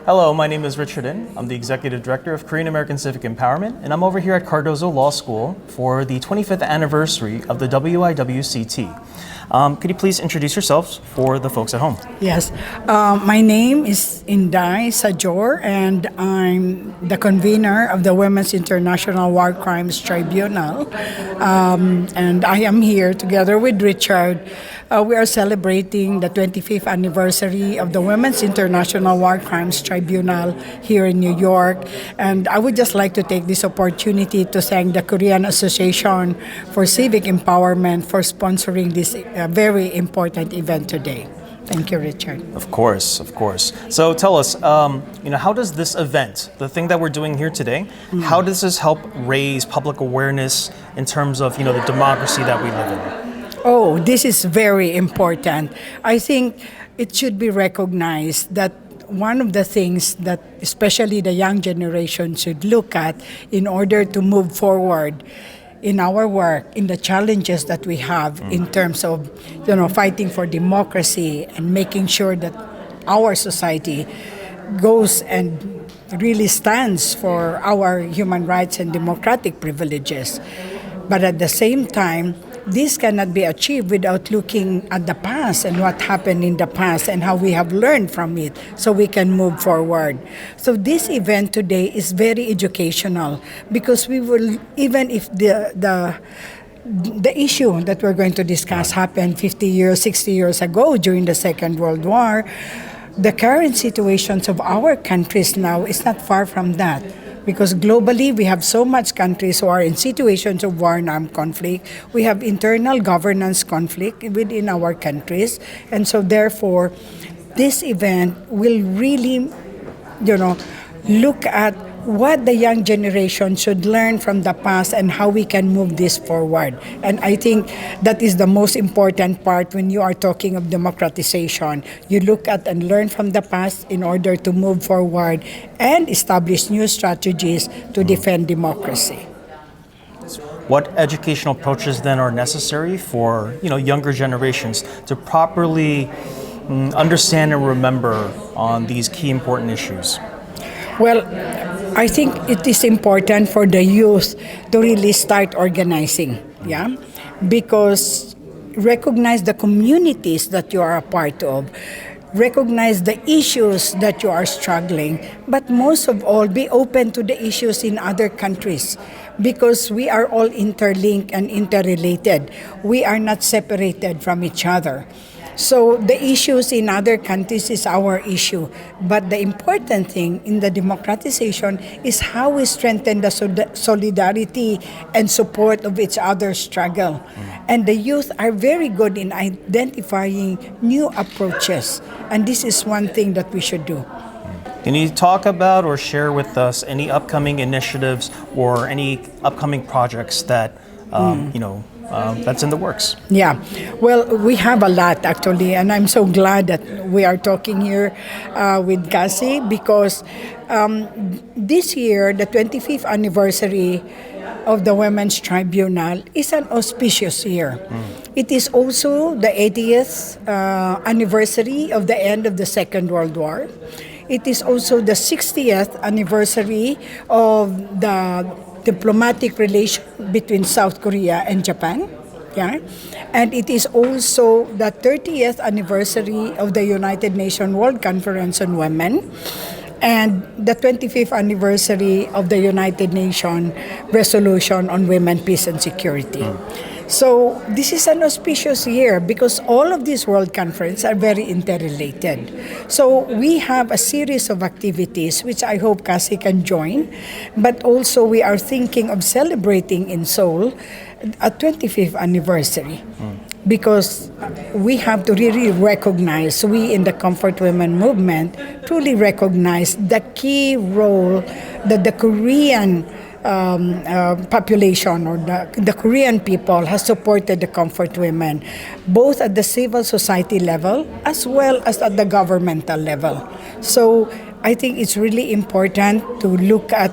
Hello, my name is Richard In. I'm the Executive Director of Korean American Civic Empowerment, and I'm over here at Cardozo Law School for the 25th anniversary of the WIWCT. Could you please introduce yourselves for the folks at home? Yes, my name is Inday Sajor, and I'm the convener of the Women's International War Crimes Tribunal. And I am here together with Richard. We are celebrating the 25th anniversary of the Women's International War Crimes Tribunal here in New York. And I would just like to take this opportunity to thank the Korean Association for Civic Empowerment for sponsoring this very important event today. Thank you, Richard. Of course, of course. So tell us, how does this event, the thing that we're doing here today, how does this help raise public awareness in terms of, the democracy that we live in? Oh, this is very important. I think it should be recognized that one of the things that especially the young generation should look at in order to move forward in our work, in the challenges that we have in terms of, fighting for democracy and making sure that our society goes and really stands for our human rights and democratic privileges. But at the same time, this cannot be achieved without looking at the past and what happened in the past and how we have learned from it so we can move forward. So this event today is very educational because we will, even if the issue that we're going to discuss happened 50 years, 60 years ago during the Second World War, the current situations of our countries now is not far from that. Because globally, we have so much countries who are in situations of war and armed conflict. We have internal governance conflict within our countries. And so therefore, this event will really, look at what the young generation should learn from the past and how we can move this forward. And I think that is the most important part when you are talking of democratization. You look at and learn from the past in order to move forward and establish new strategies to defend democracy. What educational approaches then are necessary for younger generations to properly understand and remember on these key important issues? Well, I think it is important for the youth to really start organizing, because recognize the communities that you are a part of, recognize the issues that you are struggling, but most of all, be open to the issues in other countries because we are all interlinked and interrelated. We are not separated from each other. So the issues in other countries is our issue. But the important thing in the democratization is how we strengthen the solidarity and support of each other's struggle. And the youth are very good in identifying new approaches. And this is one thing that we should do. Can you talk about or share with us any upcoming initiatives or any upcoming projects that, that's in the works? Yeah, well, we have a lot actually, and I'm so glad that we are talking here with KACE because this year, the 25th anniversary of the Women's Tribunal is an auspicious year. It is also the 80th anniversary of the end of the Second World War. It is also the 60th anniversary of the diplomatic relation between South Korea and Japan. And it is also the 30th anniversary of the United Nations World Conference on Women and the 25th anniversary of the United Nations Resolution on Women, Peace and Security. So this is an auspicious year because all of these world conferences are very interrelated. So we have a series of activities which I hope KACE can join, but also we are thinking of celebrating in Seoul a 25th anniversary because we have to really recognize, we in the Comfort Women movement truly recognize the key role that the Korean population or the Korean people has supported the Comfort Women, both at the civil society level as well as at the governmental level. So I think it's really important to look at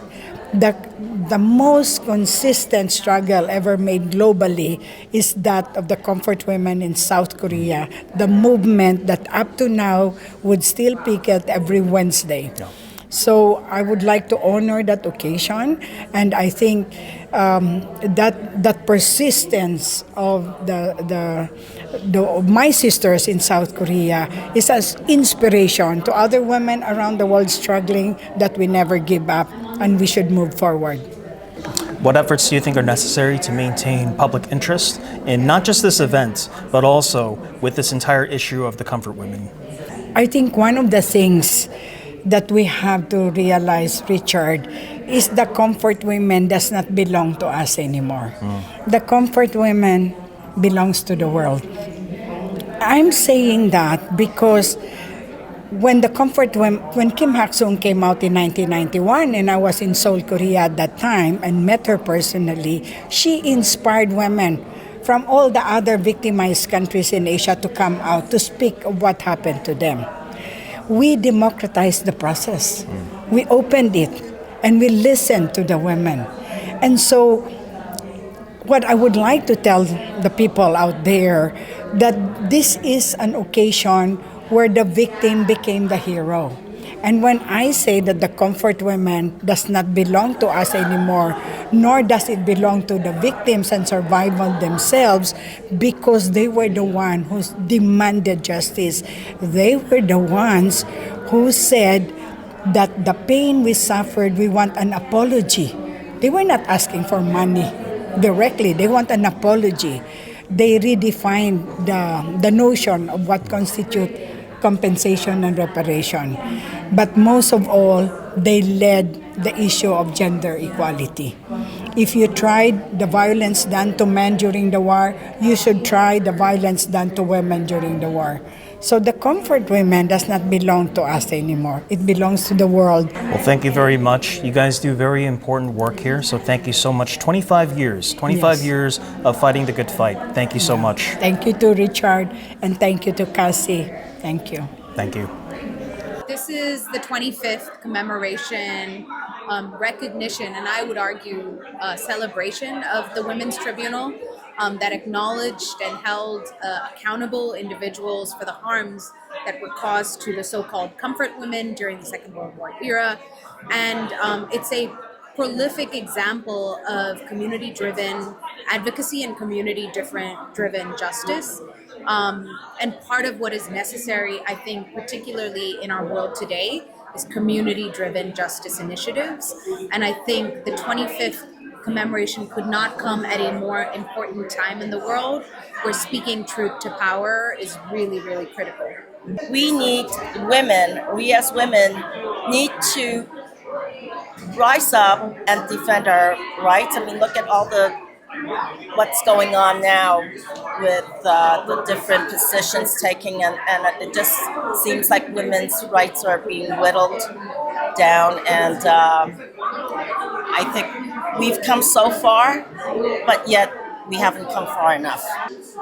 the most consistent struggle ever made globally is that of the Comfort Women in South Korea, the movement that up to now would still picket every Wednesday. So I would like to honor that occasion, and I think that persistence of my sisters in South Korea is as inspiration to other women around the world struggling, that we never give up and we should move forward. What efforts do you think are necessary to maintain public interest in not just this event, but also with this entire issue of the comfort women? I think one of the things that we have to realize, Richard, is the comfort women does not belong to us anymore. The comfort women belongs to the world. I'm saying that because when Kim Hak-sung came out in 1991, and I was in Seoul, Korea at that time and met her personally, she inspired women from all the other victimized countries in Asia to come out to speak of what happened to them. We democratized the process. We opened it and we listened to the women. And so what I would like to tell the people out there, that this is an occasion where the victim became the hero. And when I say that the comfort women does not belong to us anymore, nor does it belong to the victims and survival themselves, because they were the ones who demanded justice. They were the ones who said that the pain we suffered, we want an apology. They were not asking for money directly. They want an apology. They redefined the notion of what constitutes compensation and reparation. But most of all, they led the issue of gender equality. If you tried the violence done to men during the war, you should try the violence done to women during the war. So the comfort women does not belong to us anymore. It belongs to the world. Well, thank you very much. You guys do very important work here, so thank you so much. 25 years Yes. years of fighting the good fight. Thank you so much. Thank you to Richard, and thank you to KACE. Thank you. Thank you. This is the 25th commemoration, recognition, and I would argue celebration of the Women's Tribunal that acknowledged and held accountable individuals for the harms that were caused to the so-called comfort women during the Second World War era. And it's a prolific example of community-driven advocacy and community-driven justice. And part of what is necessary, I think, particularly in our world today, is community-driven justice initiatives. And I think the 25th commemoration could not come at a more important time in the world, where speaking truth to power is really, really critical. We need women, we as women need to rise up and defend our rights. I mean, look at all what's going on now with the different positions taking, and it just seems like women's rights are being whittled down, and I think we've come so far, but yet we haven't come far enough.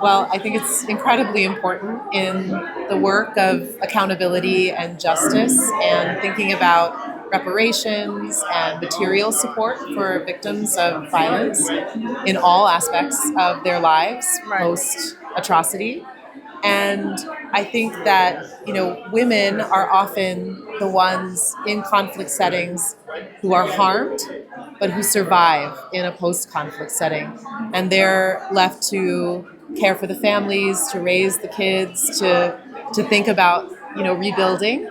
Well, I think it's incredibly important in the work of accountability and justice, and thinking about reparations and material support for victims of violence in all aspects of their lives post-atrocity. And I think that, women are often the ones in conflict settings who are harmed, but who survive in a post-conflict setting. And they're left to care for the families, to raise the kids, to think about, rebuilding.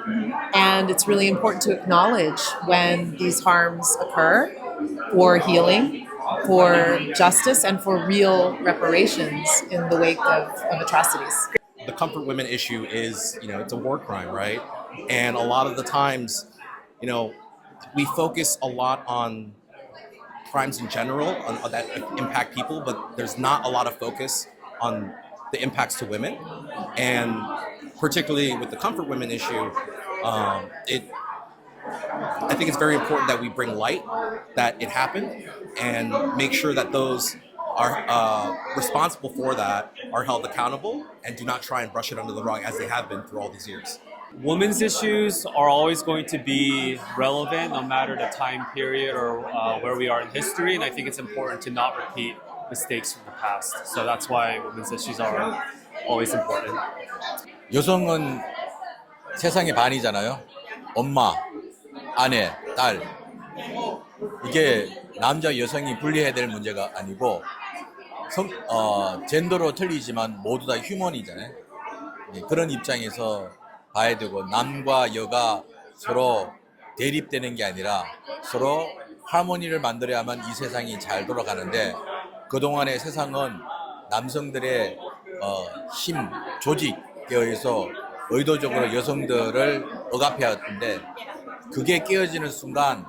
And it's really important to acknowledge when these harms occur, for healing, for justice, and for real reparations in the wake of atrocities. The comfort women issue is, it's a war crime, right? And a lot of the times, we focus a lot on crimes in general that impact people, but there's not a lot of focus on the impacts to women. And particularly with the comfort women issue, I think it's very important that we bring light that it happened and make sure that those are responsible for that are held accountable and do not try and brush it under the rug as they have been through all these years. Women's issues are always going to be relevant no matter the time period or where we are in history, and I think it's important to not repeat mistakes from the past. So that's why women's issues are always important. 여성은 세상의 반이잖아요. 엄마, 아내, 딸 이게 남자 여성이 분리해야 될 문제가 아니고 젠더로 틀리지만 모두 다 휴먼이잖아요. 예, 그런 입장에서 봐야 되고 남과 여가 서로 대립되는 게 아니라 서로 하모니를 만들어야만 이 세상이 잘 돌아가는데 그동안의 세상은 남성들의 힘, 조직에 의해서 의도적으로 여성들을 억압해왔는데 그게 깨어지는 순간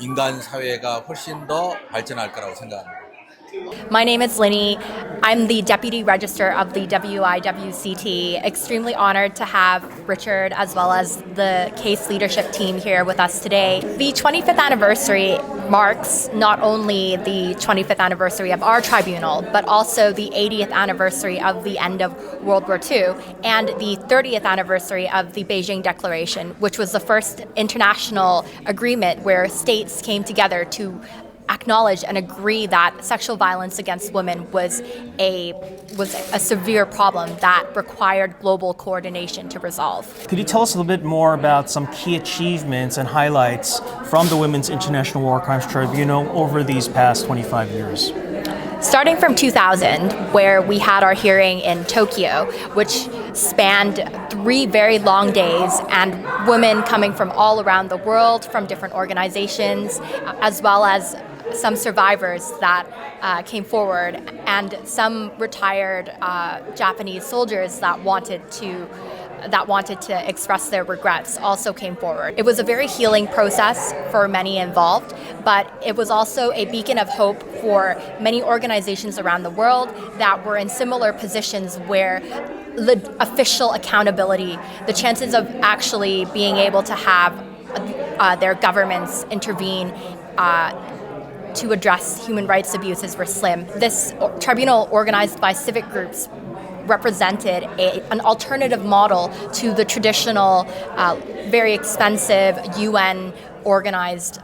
인간 사회가 훨씬 더 발전할 거라고 생각합니다. My name is Linny. I'm the Deputy Registrar of the WIWCT. Extremely honored to have Richard as well as the KACE leadership team here with us today. The 25th anniversary marks not only the 25th anniversary of our tribunal, but also the 80th anniversary of the end of World War II and the 30th anniversary of the Beijing Declaration, which was the first international agreement where states came together to acknowledge and agree that sexual violence against women was a severe problem that required global coordination to resolve. Could you tell us a little bit more about some key achievements and highlights from the Women's International War Crimes Tribunal over these past 25 years? Starting from 2000, where we had our hearing in Tokyo, which spanned 3 very long days, and women coming from all around the world, from different organizations, as well as some survivors that came forward, and some retired Japanese soldiers that wanted to express their regrets also came forward. It was a very healing process for many involved, but it was also a beacon of hope for many organizations around the world that were in similar positions where the official accountability, the chances of actually being able to have their governments intervene to address human rights abuses were slim. This tribunal, organized by civic groups, represented an alternative model to the traditional, very expensive UN-organized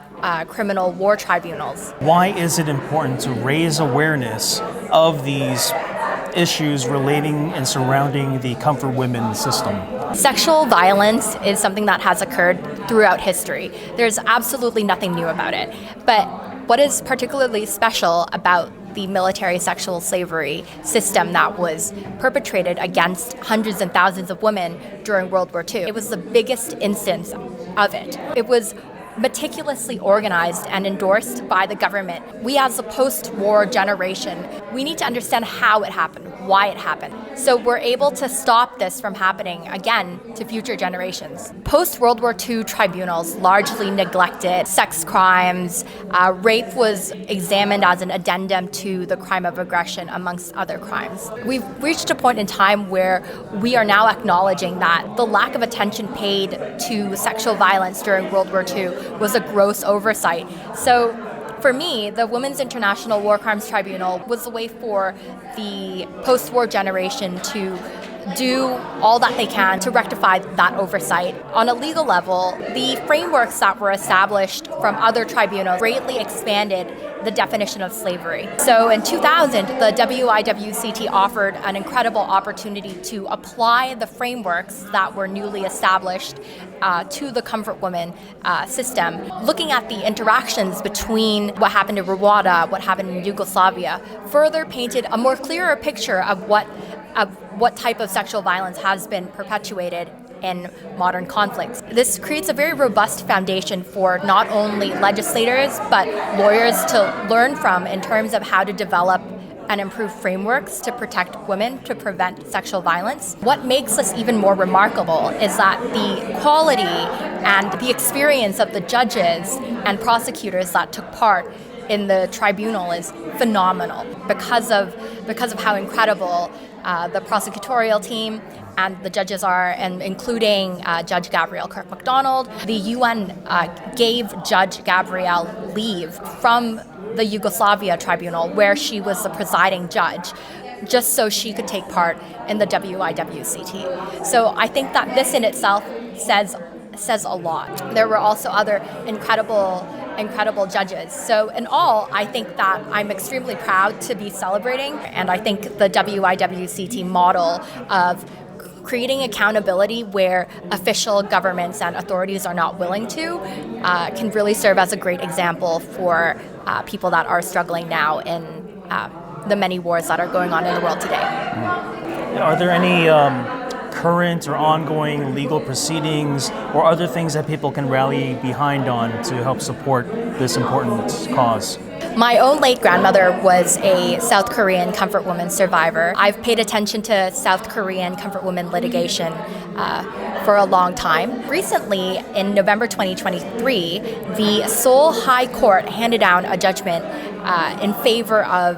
criminal war tribunals. Why is it important to raise awareness of these issues relating and surrounding the comfort women system? Sexual violence is something that has occurred throughout history. There's absolutely nothing new about it. But what is particularly special about the military sexual slavery system that was perpetrated against hundreds and thousands of women during World War II? It was the biggest instance of it. It was meticulously organized and endorsed by the government. We as a post-war generation, we need to understand how it happened, why it happened. So we're able to stop this from happening again to future generations. Post-World War II tribunals largely neglected sex crimes. Rape was examined as an addendum to the crime of aggression, amongst other crimes. We've reached a point in time where we are now acknowledging that the lack of attention paid to sexual violence during World War II was a gross oversight. So for me, the Women's International War Crimes Tribunal was a way for the post-war generation to do all that they can to rectify that oversight. On a legal level, the frameworks that were established from other tribunals greatly expanded the definition of slavery. So in 2000, the WIWCT offered an incredible opportunity to apply the frameworks that were newly established to the comfort women system. Looking at the interactions between what happened in Rwanda, what happened in Yugoslavia, further painted a more clearer picture of what type of sexual violence has been perpetuated in modern conflicts. This creates a very robust foundation for not only legislators, but lawyers to learn from in terms of how to develop and improve frameworks to protect women, to prevent sexual violence. What makes this even more remarkable is that the quality and the experience of the judges and prosecutors that took part in the tribunal is phenomenal because of how incredible the prosecutorial team and the judges are, and including Judge Gabrielle Kirk-MacDonald. The UN gave Judge Gabrielle leave from the Yugoslavia tribunal, where she was the presiding judge, just so she could take part in the WIWCT. So I think that this in itself says a lot. There were also other incredible judges. So in all, I think that I'm extremely proud to be celebrating, and I think the WIWCT model of creating accountability where official governments and authorities are not willing to can really serve as a great example for people that are struggling now in the many wars that are going on in the world today. Are there any current or ongoing legal proceedings or other things that people can rally behind on to help support this important cause? My own late grandmother was a South Korean comfort woman survivor. I've paid attention to South Korean comfort women litigation for a long time. Recently, in November 2023, the Seoul High Court handed down a judgment in favor of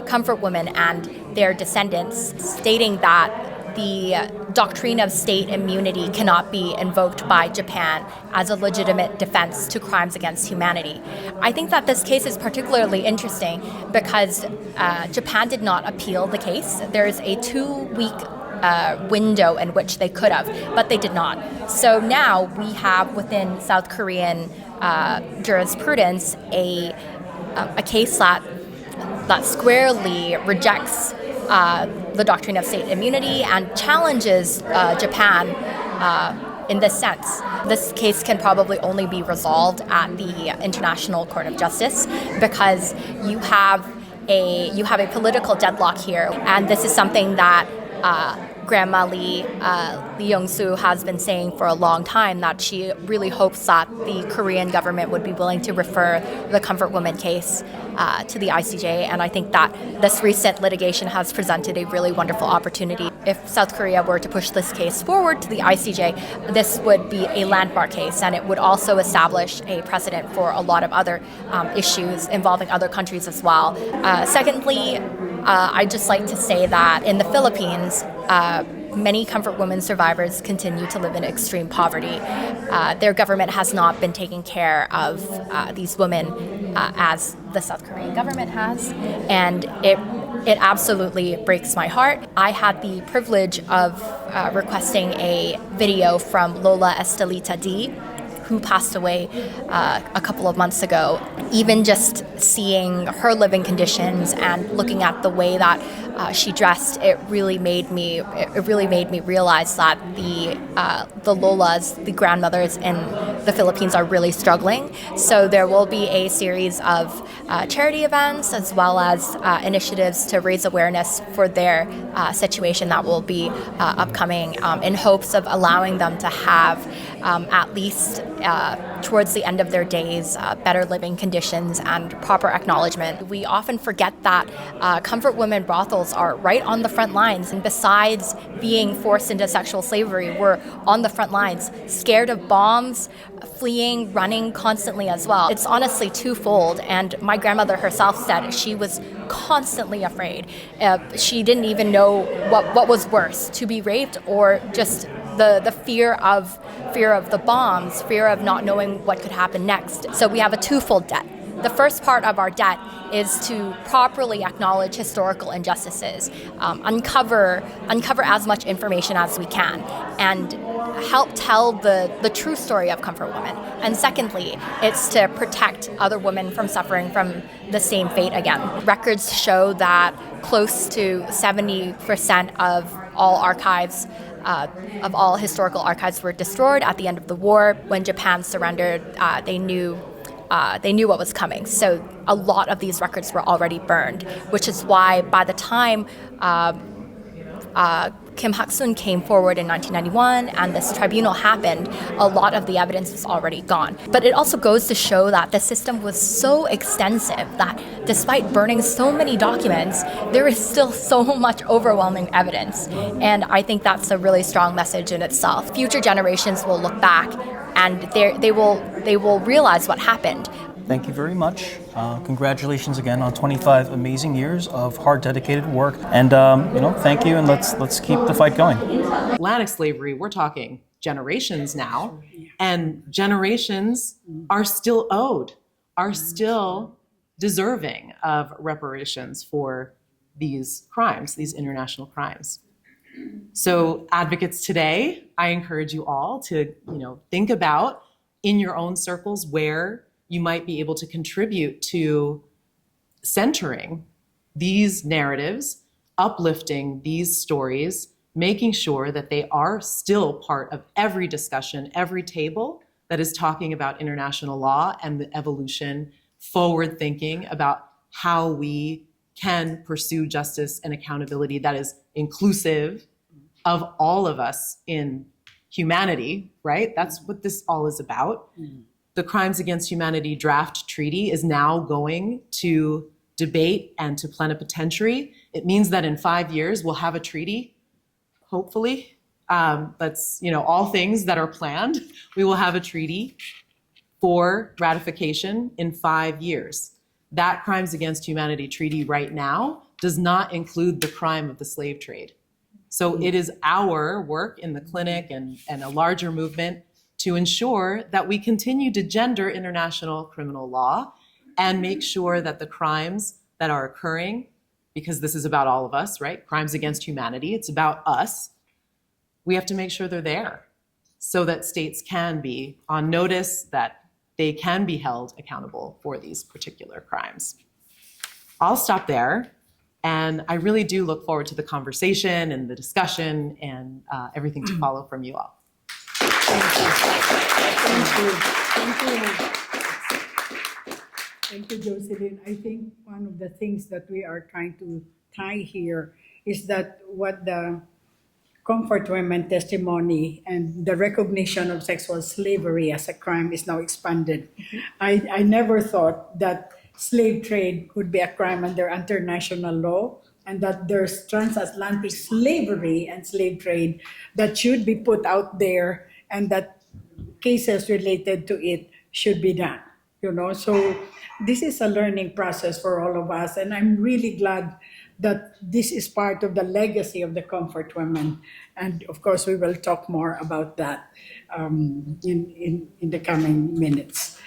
comfort women and their descendants, stating that the doctrine of state immunity cannot be invoked by Japan as a legitimate defense to crimes against humanity. I think that this case is particularly interesting because Japan did not appeal the case. There's a 2-week window in which they could have, but they did not. So now we have within South Korean jurisprudence a case that squarely rejects the doctrine of state immunity and challenges Japan in this sense. This case can probably only be resolved at the International Court of Justice because you have a political deadlock here, and this is something that Grandma Lee Young-soo has been saying for a long time, that she really hopes that the Korean government would be willing to refer the comfort woman case to the ICJ, and I think that this recent litigation has presented a really wonderful opportunity. If South Korea were to push this case forward to the ICJ, this would be a landmark case, and it would also establish a precedent for a lot of other issues involving other countries as well. Secondly, I'd just like to say that in the Philippines, many comfort women survivors continue to live in extreme poverty. Their government has not been taking care of these women as the South Korean government has, and it absolutely breaks my heart. I had the privilege of requesting a video from Lola Estelita D, who passed away a couple of months ago. Even just seeing her living conditions and looking at the way that she dressed, it really made me realize that the Lolas, the grandmothers in the Philippines, are really struggling. So there will be a series of charity events as well as initiatives to raise awareness for their situation that will be upcoming, in hopes of allowing them to have at least towards the end of their days better living conditions and proper acknowledgement. We often forget that comfort women brothels are right on the front lines, and besides being forced into sexual slavery, we're on the front lines, scared of bombs, fleeing, running constantly as well. It's honestly twofold, and my grandmother herself said she was constantly afraid. She didn't even know what was worse, to be raped or just the fear of the bombs, fear of not knowing what could happen next. So we have a twofold debt. The first part of our debt is to properly acknowledge historical injustices, uncover as much information as we can, and help tell the true story of comfort women. And secondly, it's to protect other women from suffering from the same fate again. Records show that close to 70% of all archives, of all historical archives, were destroyed at the end of the war. When Japan surrendered, they knew what was coming. So a lot of these records were already burned, which is why by the time Kim Hak-sun came forward in 1991 and this tribunal happened, a lot of the evidence was already gone. But it also goes to show that the system was so extensive that despite burning so many documents, there is still so much overwhelming evidence. And I think that's a really strong message in itself. Future generations will look back and they will realize what happened. Thank you very much. Congratulations again on 25 amazing years of hard, dedicated work. And thank you, and let's keep the fight going. Atlantic slavery, we're talking generations now, and generations are still owed, are still deserving of reparations for these crimes, these international crimes. So advocates today, I encourage you all to think about in your own circles where you might be able to contribute to centering these narratives, uplifting these stories, making sure that they are still part of every discussion, every table that is talking about international law and the evolution, forward thinking about how we can pursue justice and accountability that is inclusive of all of us in humanity, right? That's what this all is about. The Crimes Against Humanity draft treaty is now going to debate and to plenipotentiary. It means that in 5 years, we'll have a treaty, hopefully. That's, all things that are planned. We will have a treaty for ratification in 5 years. That Crimes Against Humanity treaty right now does not include the crime of the slave trade. So it is our work in the clinic and a larger movement to ensure that we continue to gender international criminal law and make sure that the crimes that are occurring, because this is about all of us, right? Crimes against humanity, it's about us. We have to make sure they're there so that states can be on notice, that they can be held accountable for these particular crimes. I'll stop there. And I really do look forward to the conversation and the discussion and everything to follow from you all. Thank you, Jocelyn. I think one of the things that we are trying to tie here is that what the comfortwomen testimony and the recognition of sexual slavery as a crime is now expanded. I never thought that slave trade could be a crime under international law, and that there's transatlantic slavery and slave trade that should be put out there, and that cases related to it should be done. So this is a learning process for all of us, and I'm really glad that this is part of the legacy of the Comfort Women. And of course, we will talk more about that in the coming minutes.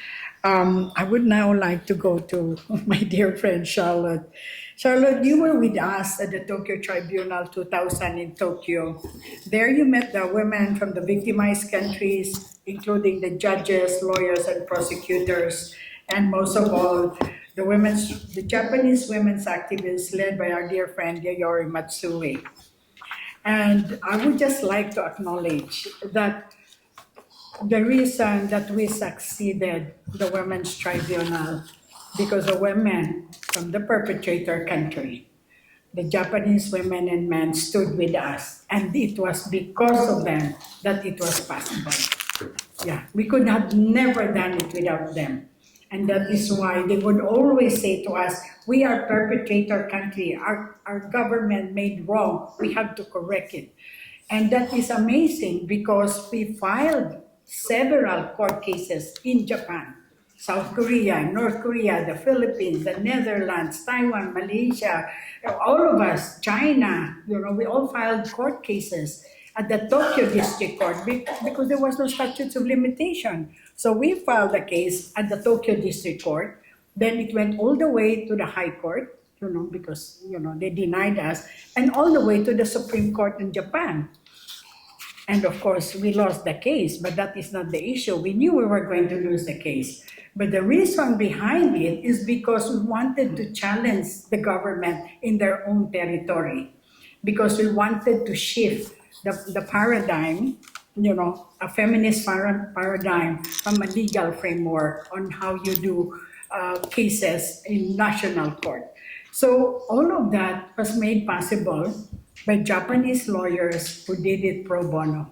I would now like to go to my dear friend Charlotte. Charlotte, you were with us at the Tokyo Tribunal 2000 in Tokyo. There you met the women from the victimized countries, including the judges, lawyers, and prosecutors, and most of all, the Japanese women's activists led by our dear friend Yayoi Matsui. And I would just like to acknowledge that the reason that we succeeded the Women's Tribunal, because the women from the perpetrator country, the Japanese women and men stood with us, and it was because of them that it was possible. Yeah, we could have never done it without them. And that is why they would always say to us, we are perpetrator country, our government made wrong, we have to correct it. And that is amazing because we filed several court cases in Japan, South Korea, North Korea, the Philippines, the Netherlands, Taiwan, Malaysia, all of us, China, we all filed court cases at the Tokyo District Court because there was no statute of limitation. So we filed a case at the Tokyo District Court. Then it went all the way to the High Court, because, they denied us, and all the way to the Supreme Court in Japan. And of course, we lost the case, but that is not the issue. We knew we were going to lose the case. But the reason behind it is because we wanted to challenge the government in their own territory, because we wanted to shift the paradigm, a feminist paradigm from a legal framework on how you do cases in national court. So all of that was made possible by Japanese lawyers who did it pro bono.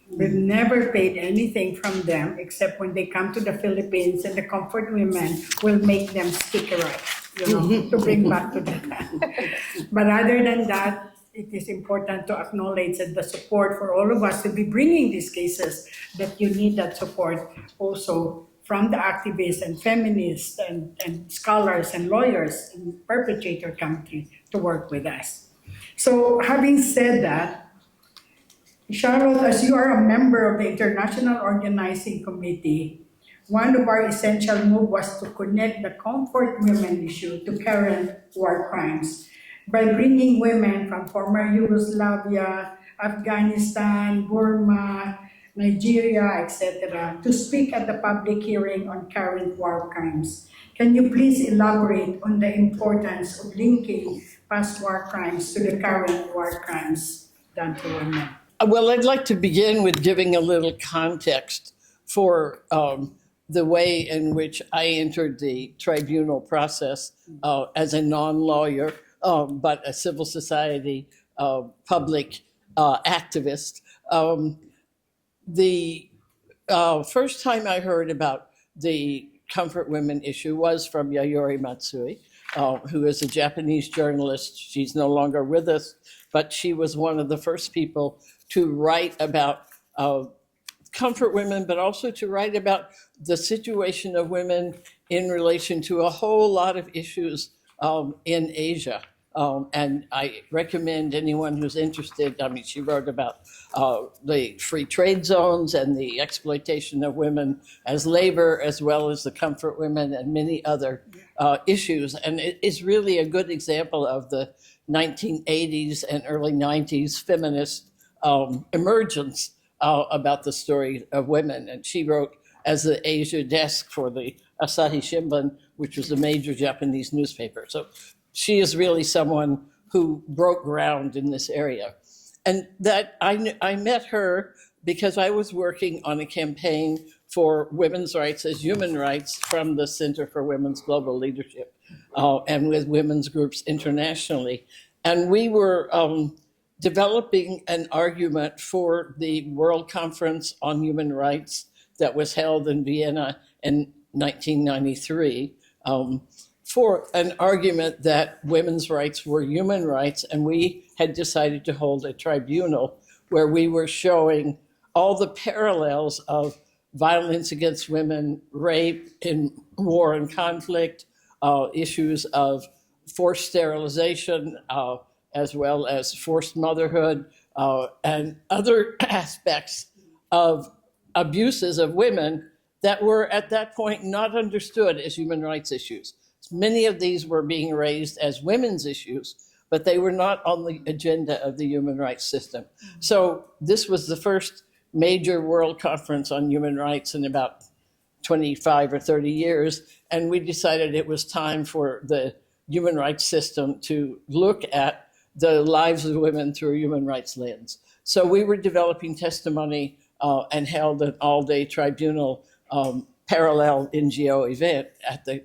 We've never paid anything from them except when they come to the Philippines, and the Comfort Women will make them stickerize, to bring back to Japan. But other than that, it is important to acknowledge that the support for all of us to be bringing these cases, that you need that support also from the activists and feminists and scholars and lawyers in perpetrator country to work with us. So having said that, Charlotte, as you are a member of the International Organizing Committee, one of our essential moves was to connect the Comfort Women issue to current war crimes by bringing women from former Yugoslavia, Afghanistan, Burma, Nigeria, etc., to speak at the public hearing on current war crimes. Can you please elaborate on the importance of linking past war crimes to the current war crimes? done to women? Well, I'd like to begin with giving a little context for the way in which I entered the tribunal process as a non-lawyer, but a civil society public activist. The first time I heard about the comfort women issue was from Yayoi Matsui, who is a Japanese journalist. She's no longer with us, but she was one of the first people to write about comfort women, but also to write about the situation of women in relation to a whole lot of issues in Asia. And I recommend anyone who's interested, I mean, she wrote about the free trade zones and the exploitation of women as labor, as well as the comfort women and many other issues. And it is really a good example of the 1980s and early 90s feminist emergence about the story of women. And she wrote as the Asia desk for the Asahi Shimbun, which was a major Japanese newspaper. So she is really someone who broke ground in this area. And that I met her because I was working on a campaign for women's rights as human rights from the Center for Women's Global Leadership and with women's groups internationally. And we were developing an argument for the World Conference on Human Rights that was held in Vienna in 1993, for an argument that women's rights were human rights. And we had decided to hold a tribunal where we were showing all the parallels of violence against women, rape in war and conflict, issues of forced sterilization, as well as forced motherhood, and other aspects of abuses of women that were at that point not understood as human rights issues. Many of these were being raised as women's issues, but they were not on the agenda of the human rights system. So this was the first major world conference on human rights in about 25 or 30 years, and we decided it was time for the human rights system to look at the lives of women through a human rights lens. So we were developing testimony and held an all-day tribunal parallel NGO event at the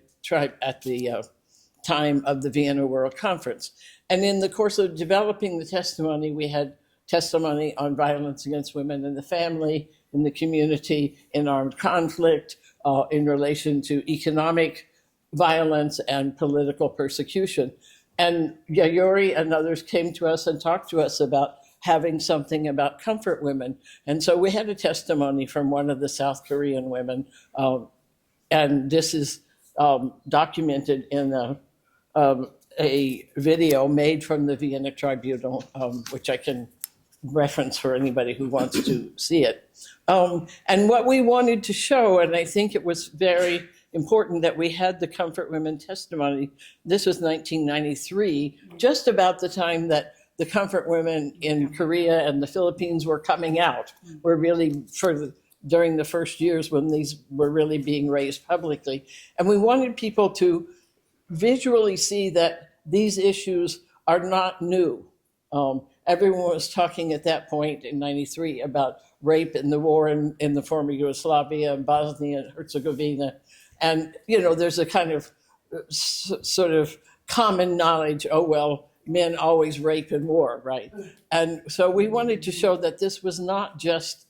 time of the Vienna World Conference. And in the course of developing the testimony, we had testimony on violence against women in the family, in the community, in armed conflict, in relation to economic violence and political persecution. And Yayoi and others came to us and talked to us about having something about comfort women. And so we had a testimony from one of the South Korean women, and this is documented in a video made from the Vienna Tribunal, which I can reference for anybody who wants to see it. And what we wanted to show, and I think it was very important that we had the comfort women testimony, this was 1993, just about the time that the comfort women in Korea and the Philippines were coming out, were really during the first years when these were really being raised publicly. And we wanted people to visually see that these issues are not new. Everyone was talking at that point in 93 about rape in the war in the former Yugoslavia and Bosnia and Herzegovina. And, you know, there's a kind of sort of common knowledge, oh, well, men always rape in war, right? And so we wanted to show that this was not just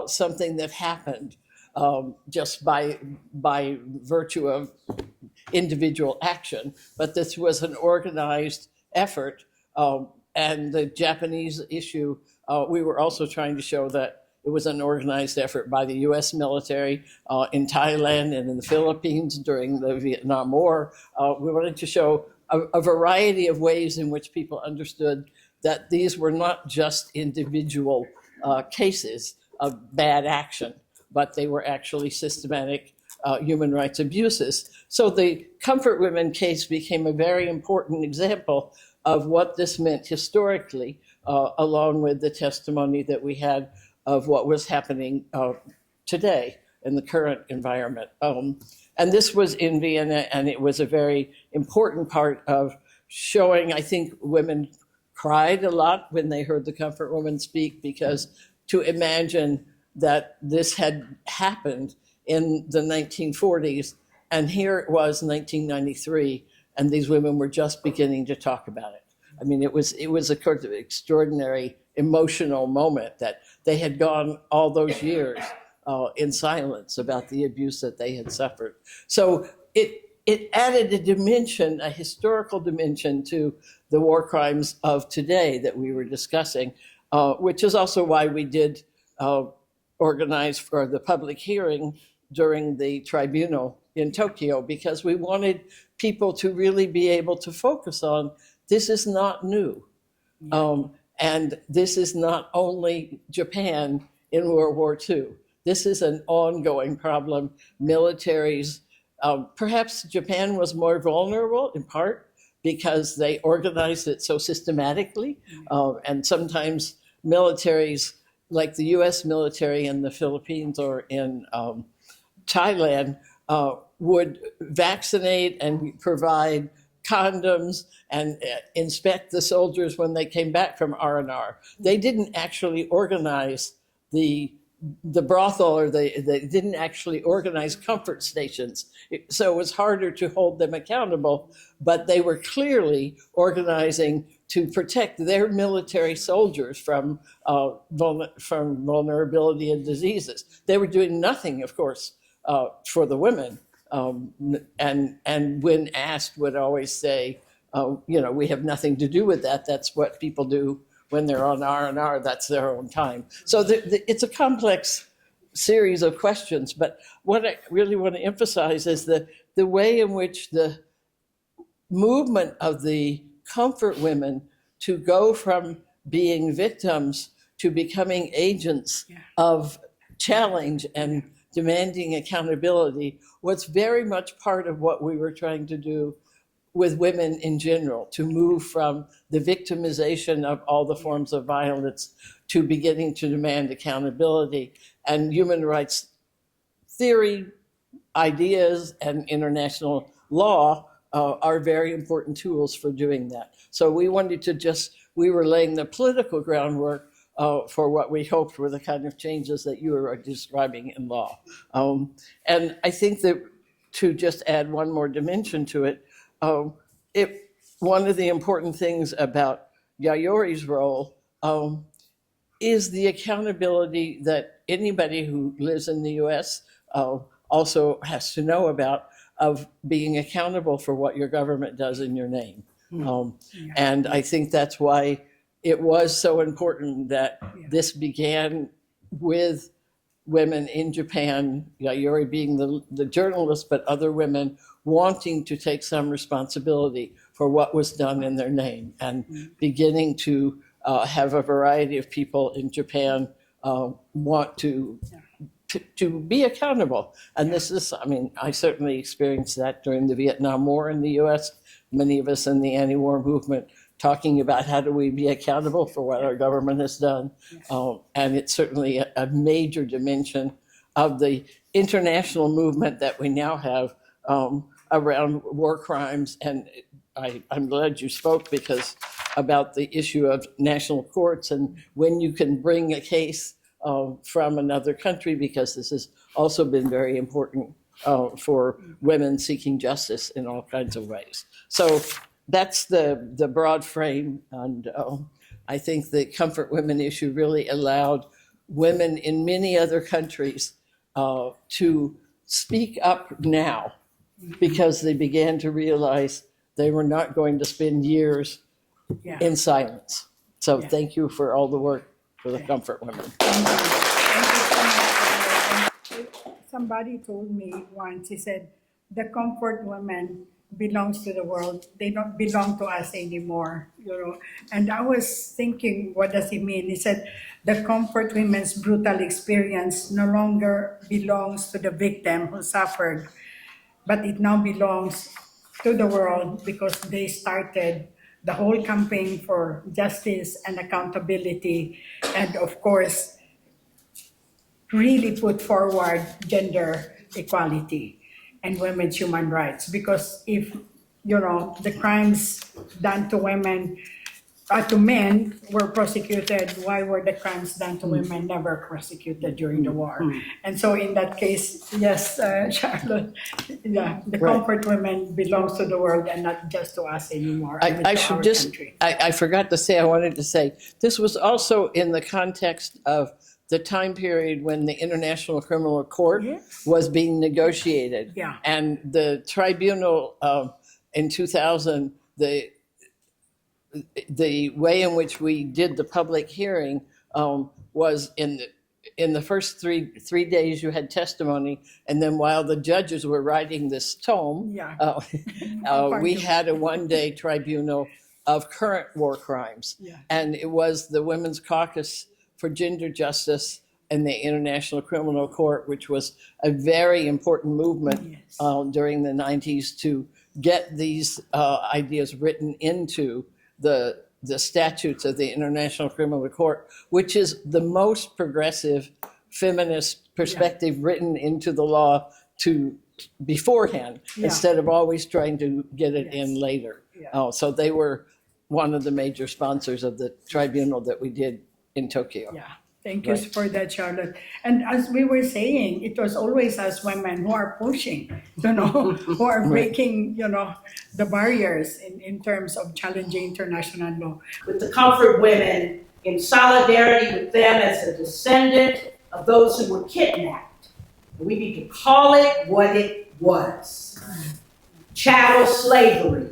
something that happened just by virtue of individual action, but this was an organized effort. And the Japanese issue, we were also trying to show that it was an organized effort by the US military in Thailand and in the Philippines during the Vietnam War. We wanted to show a variety of ways in which people understood that these were not just individual cases of bad action, but they were actually systematic human rights abuses. So the Comfort Women case became a very important example of what this meant historically, along with the testimony that we had of what was happening today in the current environment. And this was in Vienna, and it was a very important part of showing, I think, women cried a lot when they heard the Comfort Women speak, because to imagine that this had happened in the 1940s, and here it was 1993, and these women were just beginning to talk about it. I mean, it was a sort of extraordinary emotional moment that they had gone all those years in silence about the abuse that they had suffered. So it added a dimension, a historical dimension, to the war crimes of today that we were discussing, which is also why we did organize for the public hearing during the tribunal in Tokyo, because we wanted people to really be able to focus on, this is not new. And this is not only Japan in World War II. This is an ongoing problem. Militaries, perhaps Japan was more vulnerable in part because they organized it so systematically. And sometimes militaries, like the US military in the Philippines or in Thailand, would vaccinate and provide condoms and inspect the soldiers when they came back from R&R. They didn't actually organize the brothel, or they didn't actually organize comfort stations. So it was harder to hold them accountable, but they were clearly organizing to protect their military soldiers from vulnerability and diseases. They were doing nothing, of course, for the women. And when asked, would always say, we have nothing to do with that. That's what people do when they're on R&R. That's their own time. So it's a complex series of questions. But what I really want to emphasize is the way in which the movement of the comfort women to go from being victims to becoming agents of challenge and demanding accountability was very much part of what we were trying to do with women in general, to move from the victimization of all the forms of violence to beginning to demand accountability. And human rights theory, ideas, and international law are very important tools for doing that. So we wanted to we were laying the political groundwork for what we hoped were the kind of changes that you were describing in law. And I think that, to just add one more dimension to it, one of the important things about Yayori's role is the accountability that anybody who lives in the US also has to know about, of being accountable for what your government does in your name. And I think that's why it was so important that this began with women in Japan, Yayori being the journalist, but other women wanting to take some responsibility for what was done in their name, and beginning to have a variety of people in Japan want to be accountable. And this is, I certainly experienced that during the Vietnam War in the US. Many of us in the anti-war movement talking about how do we be accountable for what our government has done. And it's certainly a major dimension of the international movement that we now have around war crimes. And I'm glad you spoke about the issue of national courts and when you can bring a case from another country, because this has also been very important for women seeking justice in all kinds of ways. So that's the broad frame, and I think the comfort women issue really allowed women in many other countries to speak up now, because they began to realize they were not going to spend years in silence. So thank you for all the work for the comfort women. Somebody told me once, he said, the comfort women belongs to the world. They don't belong to us anymore, And I was thinking, what does he mean? He said, the comfort women's brutal experience no longer belongs to the victim who suffered, but it now belongs to the world, because they started the whole campaign for justice and accountability, and of course, really put forward gender equality and women's human rights. Because if, the crimes done to women to men were prosecuted, why were the crimes done to women never prosecuted during the war? And so in that case, yes, Charlotte, yeah, the comfort women belongs to the world and not just to us anymore. I should just, I forgot to say, I wanted to say, this was also in the context of the time period when the International Criminal Court was being negotiated. Yeah. And the tribunal in 2000, the way in which we did the public hearing was in the first three days you had testimony, and then while the judges were writing this tome, we had a one-day tribunal of current war crimes. Yeah. And it was the Women's Caucus for Gender Justice and the International Criminal Court, which was a very important movement during the 90s to get these ideas written into the statutes of the International Criminal Court, which is the most progressive feminist perspective written into the law beforehand, instead of always trying to get it in later. So they were one of the major sponsors of the tribunal that we did in Tokyo. Yeah. Thank you for that, Charlotte. And as we were saying, it was always us women who are pushing, who are breaking, the barriers in terms of challenging international law. With the comfort women, in solidarity with them as a descendant of those who were kidnapped. We need to call it what it was. Chattel slavery,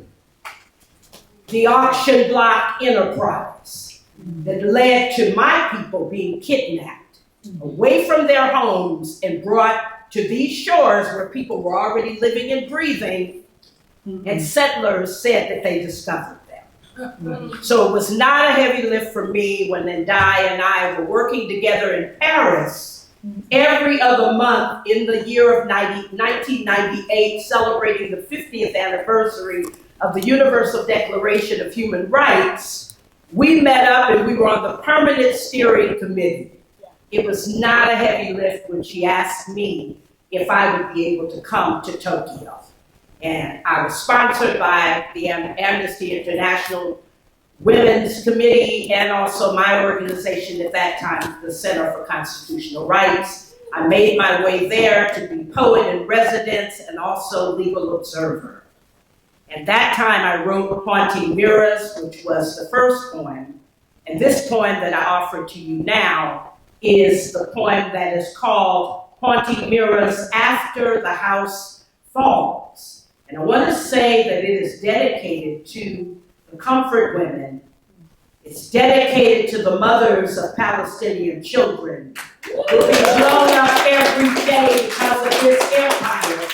the auction block enterprise, that led to my people being kidnapped away from their homes and brought to these shores where people were already living and breathing, and settlers said that they discovered them. So it was not a heavy lift for me when Ndai and I were working together in Paris every other month in the year of 1998, celebrating the 50th anniversary of the Universal Declaration of Human Rights. We met up and we were on the permanent steering committee. It was not a heavy lift when she asked me if I would be able to come to Tokyo. And I was sponsored by the Amnesty International Women's Committee and also my organization at that time, the Center for Constitutional Rights. I made my way there to be poet in residence and also legal observer. At that time, I wrote Haunting Mirrors, which was the first poem. And this poem that I offer to you now is the poem that is called Haunting Mirrors After the House Falls. And I want to say that it is dedicated to the comfort women. It's dedicated to the mothers of Palestinian children who are being blown up every day because of this empire.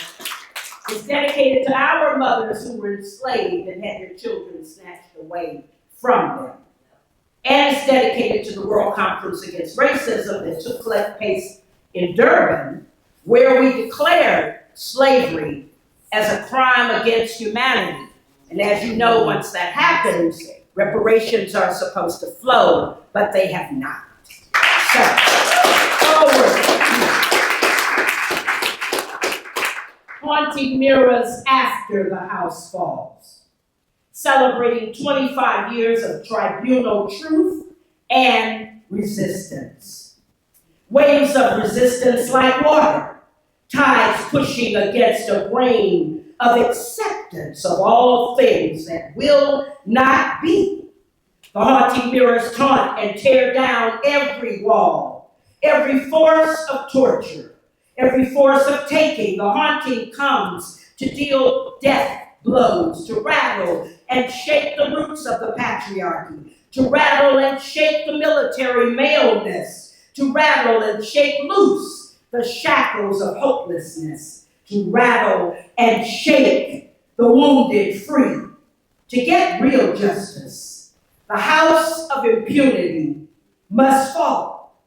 It's dedicated to our mothers who were enslaved and had their children snatched away from them. And it's dedicated to the World Conference Against Racism that took place in Durban, where we declared slavery as a crime against humanity. And as you know, once that happens, reparations are supposed to flow, but they have not. So, forward. Haunting Mirrors After the House Falls, celebrating 25 years of tribunal truth and resistance. Waves of resistance like water, tides pushing against a grain of acceptance of all things that will not be. The haunting mirrors taunt and tear down every wall, every force of torture, every force of taking. The haunting comes to deal death blows, to rattle and shake the roots of the patriarchy, to rattle and shake the military maleness, to rattle and shake loose the shackles of hopelessness, to rattle and shake the wounded free. To get real justice, the house of impunity must fall.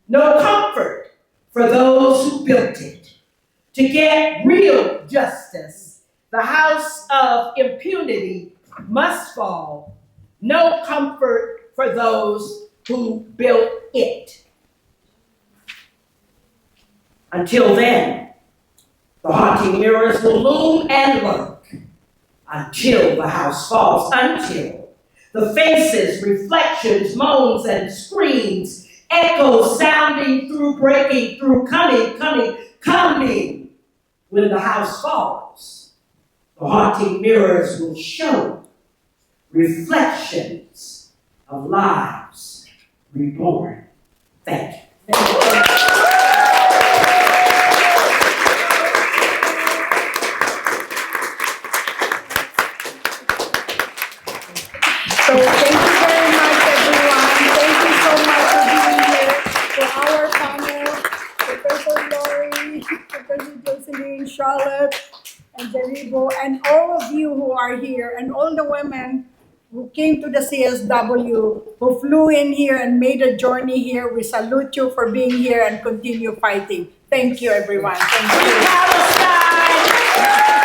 No comfort for those who built it. To get real justice, the house of impunity must fall. No comfort for those who built it. Until then, the haunting mirrors will loom and lurk until the house falls, until The faces, reflections, moans, and screams, echoes sounding through, breaking through, coming. When the house falls, the haunting mirrors will show reflections of lives reborn. Thank you. So thank you very much, everyone. Thank you so much for being here for our panel. Professor Lori, Professor Jocelyn, Charlotte, and Jeribo, and all of you who are here, and all the women who came to the CSW, who flew in here and made a journey here. We salute you for being here and continue fighting. Thank you, everyone. Thank you. Palestine!